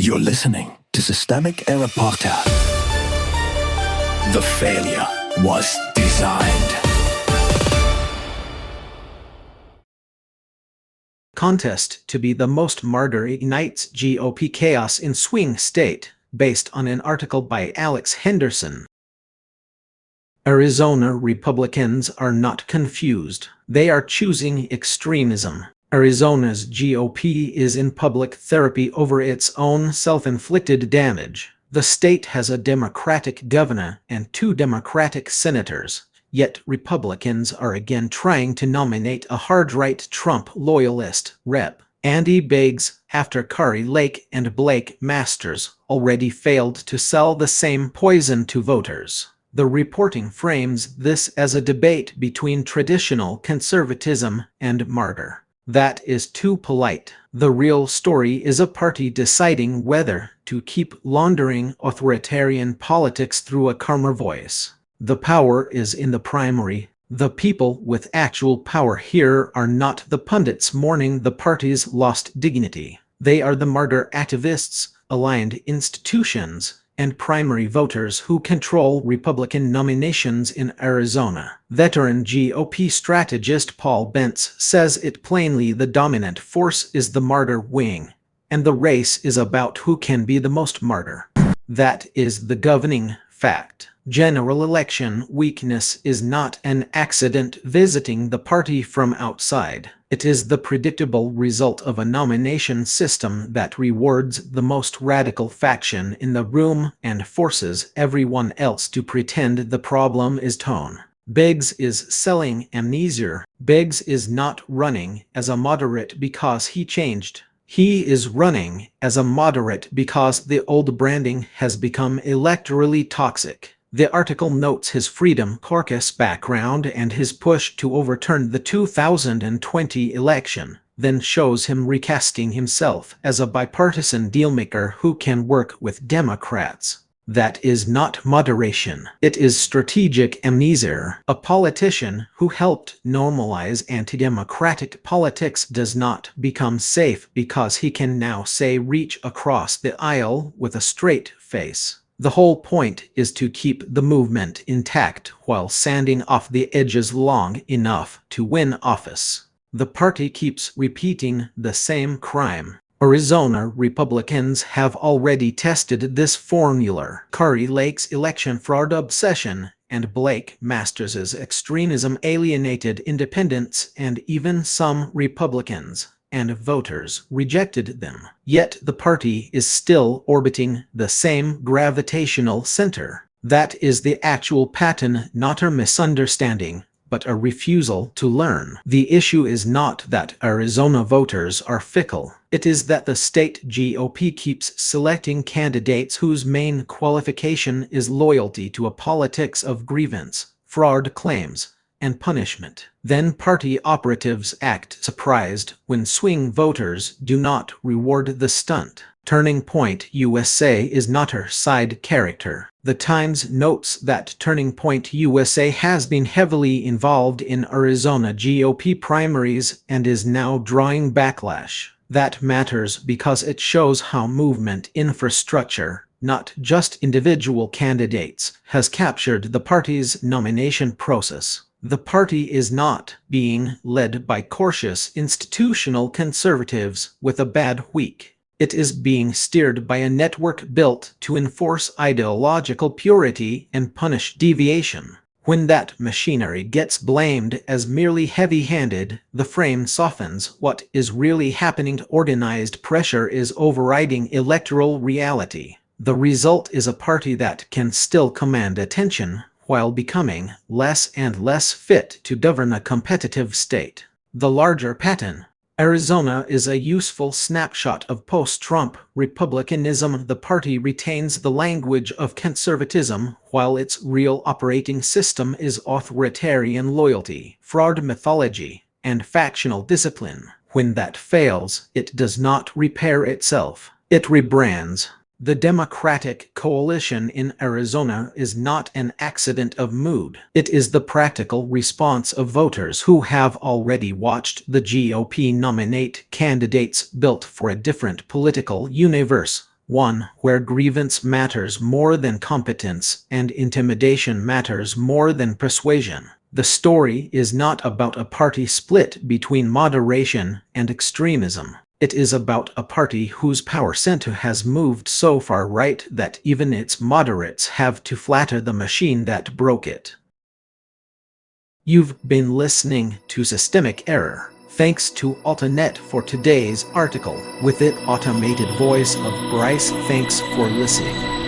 You're listening to Systemic Era Podcast. The failure was designed. Contest to be the most martyr ignites GOP chaos in swing state, based on an article by Alex Henderson. Arizona Republicans are not confused. They are choosing extremism. Arizona's GOP is in public therapy over its own self-inflicted damage. The state has a Democratic governor and 2 Democratic senators, yet Republicans are again trying to nominate a hard-right Trump loyalist rep. Andy Biggs, after Kari Lake and Blake Masters already failed to sell the same poison to voters. The reporting frames this as a debate between traditional conservatism and martyr. That is too polite. The real story is a party deciding whether to keep laundering authoritarian politics through a calmer voice. The power is in the primary. The people with actual power here are not the pundits mourning the party's lost dignity. They are the martyr activists, aligned institutions, and primary voters who control Republican nominations in Arizona. Veteran GOP strategist Paul Bentz says it plainly: the dominant force is the martyr wing, and the race is about who can be the most martyr. That is the governing fact. General election weakness is not an accident visiting the party from outside. It is the predictable result of a nomination system that rewards the most radical faction in the room and forces everyone else to pretend the problem is tone. Biggs is selling amnesia. Biggs is not running as a moderate because he changed. He is running as a moderate because the old branding has become electorally toxic. The article notes his Freedom Caucus background and his push to overturn the 2020 election, then shows him recasting himself as a bipartisan dealmaker who can work with Democrats. That is not moderation. It is strategic amnesia. A politician who helped normalize anti-democratic politics does not become safe because he can now say reach across the aisle with a straight face. The whole point is to keep the movement intact while sanding off the edges long enough to win office. The party keeps repeating the same crime. Arizona Republicans have already tested this formula. Kari Lake's election fraud obsession and Blake Masters' extremism alienated independents, and even some Republicans and voters rejected them. Yet the party is still orbiting the same gravitational center. That is the actual pattern, not a misunderstanding, but a refusal to learn. The issue is not that Arizona voters are fickle. It is that the state GOP keeps selecting candidates whose main qualification is loyalty to a politics of grievance, fraud claims, and punishment. Then party operatives act surprised when swing voters do not reward the stunt. Turning Point USA is not her side character. The Times notes that Turning Point USA has been heavily involved in Arizona GOP primaries and is now drawing backlash. That matters because it shows how movement infrastructure, not just individual candidates, has captured the party's nomination process. The party is not being led by cautious institutional conservatives with a bad week. It is being steered by a network built to enforce ideological purity and punish deviation. When that machinery gets blamed as merely heavy-handed, the frame softens. What is really happening? Organized pressure is overriding electoral reality. The result is a party that can still command attention while becoming less and less fit to govern a competitive state. The larger pattern. Arizona is a useful snapshot of post-Trump republicanism. The party retains the language of conservatism while its real operating system is authoritarian loyalty, fraud mythology, and factional discipline. When that fails, it does not repair itself. It rebrands. The Democratic coalition in Arizona is not an accident of mood. It is the practical response of voters who have already watched the GOP nominate candidates built for a different political universe. One where grievance matters more than competence and intimidation matters more than persuasion. The story is not about a party split between moderation and extremism. It is about a party whose power center has moved so far right that even its moderates have to flatter the machine that broke it. You've been listening to Systemic Error. Thanks to Altanet for today's article. With it automated voice of Bryce. Thanks for listening.